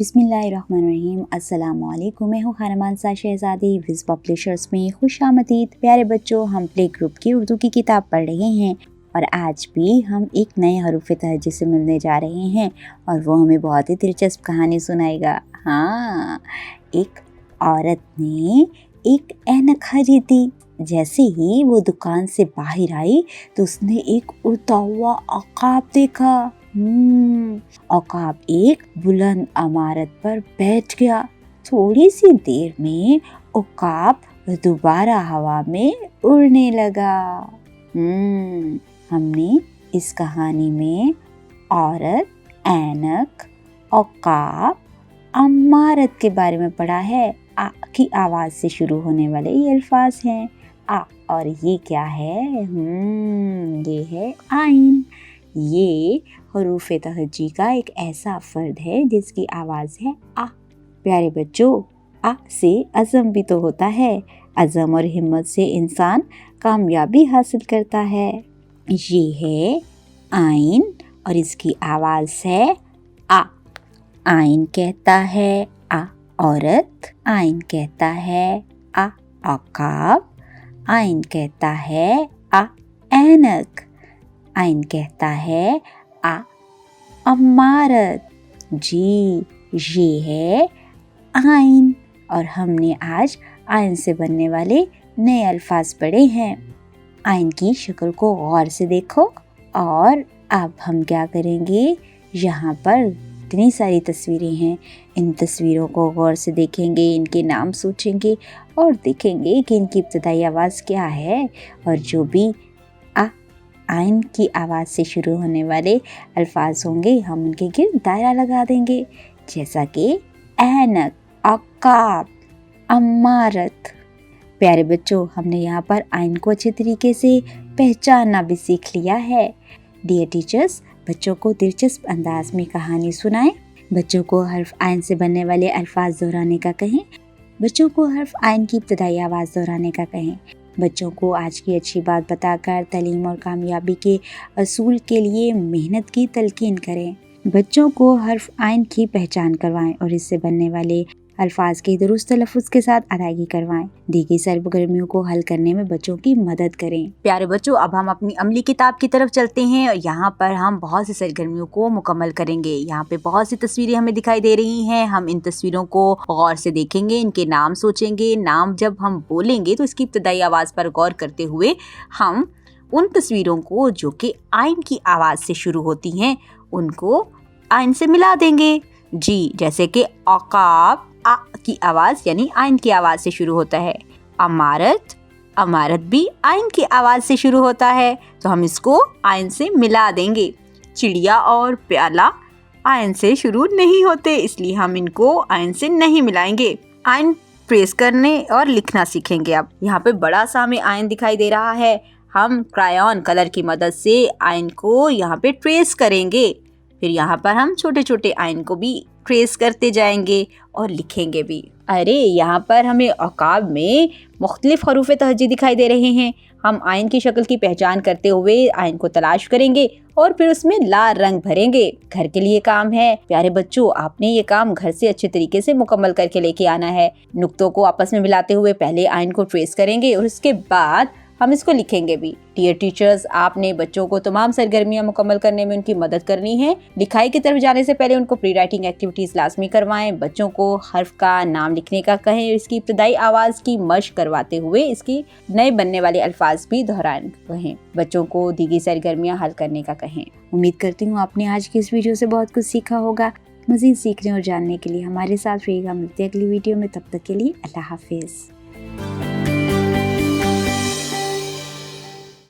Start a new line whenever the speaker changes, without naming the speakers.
बिस्मिल्लाहिर्रहमानिर्रहीम। अस्सलामुअलैकुम। मैं हूँ खाना मानसा शहज़ादी। विज़ पब्लिशर्स में खुश आमदीद। प्यारे बच्चों, हम प्ले ग्रुप की उर्दू की किताब पढ़ रहे हैं और आज भी हम एक नए हरूफ़ तहज्जी से मिलने जा रहे हैं और वो हमें बहुत ही दिलचस्प कहानी सुनाएगा। हाँ, एक औरत ने एक ऐनक खरीदी। जैसे ही वो दुकान से बाहर आई तो उसने एक उड़ता हुआ अकाब देखा। अकाब एक बुलंद इमारत पर बैठ गया। थोड़ी सी देर में अकाब दोबारा हवा में उड़ने लगा। हमने इस कहानी में औरत, ऐनक, अकाब, इमारत के बारे में पढ़ा है। आ की आवाज से शुरू होने वाले ये अल्फाज हैं। आ और ये क्या है? ये है आइन। ये हरूफ़ तहज्जी का एक ऐसा फर्द है जिसकी आवाज़ है आ। प्यारे बच्चों, आ से अज़म भी तो होता है। अज़म और हिम्मत से इंसान कामयाबी हासिल करता है। ये है आइन और इसकी आवाज़ है आ। आइन कहता है आ औरत, आइन कहता है आ अकाब, आइन कहता है आ ऐनक, आइन कहता है आ इमारत। जी, ये है आइन और हमने आज आइन से बनने वाले नए अल्फाज पढ़े हैं। आइन की शक्ल को गौर से देखो और अब हम क्या करेंगे, यहाँ पर इतनी सारी तस्वीरें हैं, इन तस्वीरों को गौर से देखेंगे, इनके नाम सोचेंगे और देखेंगे कि इनकी इब्तिदाई आवाज़ क्या है और जो भी आइन की आवाज़ से शुरू होने वाले अल्फाज होंगे हम उनके गिर्द दायरा लगा देंगे, जैसा कि ऐनक, अकाब, इमारत। प्यारे बच्चों, हमने यहाँ पर आइन को अच्छे तरीके से पहचानना भी सीख लिया है। डियर टीचर्स, बच्चों को दिलचस्प अंदाज में कहानी सुनाएं। बच्चों को हर्फ आइन से बनने वाले अल्फाज दोहराने का कहें। बच्चों को हर्फ आइन की इब्तिदाई आवाज़ दोहराने का कहें। बच्चों को आज की अच्छी बात बताकर तालीम और कामयाबी के असूल के लिए मेहनत की तलकीन करें। बच्चों को हर्फ आइन की पहचान करवाएं और इससे बनने वाले अल्फाज के दुरुस्त तलफ़्फ़ुज़ के साथ अदायगी करवाएं। दी गई सरगर्मियों को हल करने में बच्चों की मदद करें। प्यारे बच्चों, अब हम अपनी अमली किताब की तरफ चलते हैं और यहाँ पर हम बहुत सी सरगर्मियों को मुकम्मल करेंगे। यहाँ पे बहुत सी तस्वीरें हमें दिखाई दे रही हैं। हम इन तस्वीरों को गौर से देखेंगे, इनके नाम सोचेंगे। नाम जब हम बोलेंगे तो इसकी इब्तिदाई आवाज़ पर गौर करते हुए हम उन तस्वीरों को जो कि आइन की आवाज़ से शुरू होती हैं उनको आइन से मिला देंगे। जी, जैसे कि अकाब आ की आवाज़ यानी आइन की आवाज़ से शुरू होता है। इमारत, इमारत भी आइन की आवाज़ से शुरू होता है, तो हम इसको आइन से मिला देंगे। चिड़िया और प्याला आइन से शुरू नहीं होते, इसलिए हम इनको आइन से नहीं मिलाएंगे। आइन ट्रेस करने और लिखना सीखेंगे। अब यहाँ पे बड़ा सा हमें आइन दिखाई दे रहा है। हम क्रायॉन कलर की मदद से आइन को यहाँ पे ट्रेस करेंगे। फिर यहाँ पर हम छोटे छोटे आइन को भी ट्रेस करते जाएंगे और लिखेंगे भी। अरे, यहाँ पर हमें अकाब में मुख्तलिफ हरूफ़ तहज्जी दिखाई दे रहे हैं। हम आइन की शक्ल की पहचान करते हुए आइन को तलाश करेंगे और फिर उसमें लाल रंग भरेंगे। घर के लिए काम है। प्यारे बच्चों, आपने ये काम घर से अच्छे तरीके से मुकम्मल करके लेके आना है। नुक्तों को आपस में मिलाते हुए पहले आइन को ट्रेस करेंगे और उसके बाद हम इसको लिखेंगे भी। डियर टीचर्स, आपने बच्चों को तमाम सरगर्मियां मुकम्मल करने में उनकी मदद करनी है। लिखाई की तरफ जाने से पहले उनको प्री राइटिंग एक्टिविटीज़ लाजमी करवाएं। बच्चों को हर्फ का नाम लिखने का कहें, इसकी इब्तिदाई आवाज़ की मशक करवाते हुए इसकी नए बनने वाले अल्फाज भी दोहराने कहें। बच्चों को दी गई सरगर्मियाँ हल करने का कहें। उम्मीद करती हूँ आपने आज की इस वीडियो से बहुत कुछ सीखा होगा। मज़ीद सीखने और जानने के लिए हमारे साथ रहिएगा। मिलते हैं अगली वीडियो में, तब तक के लिए अल्लाह हाफिज़।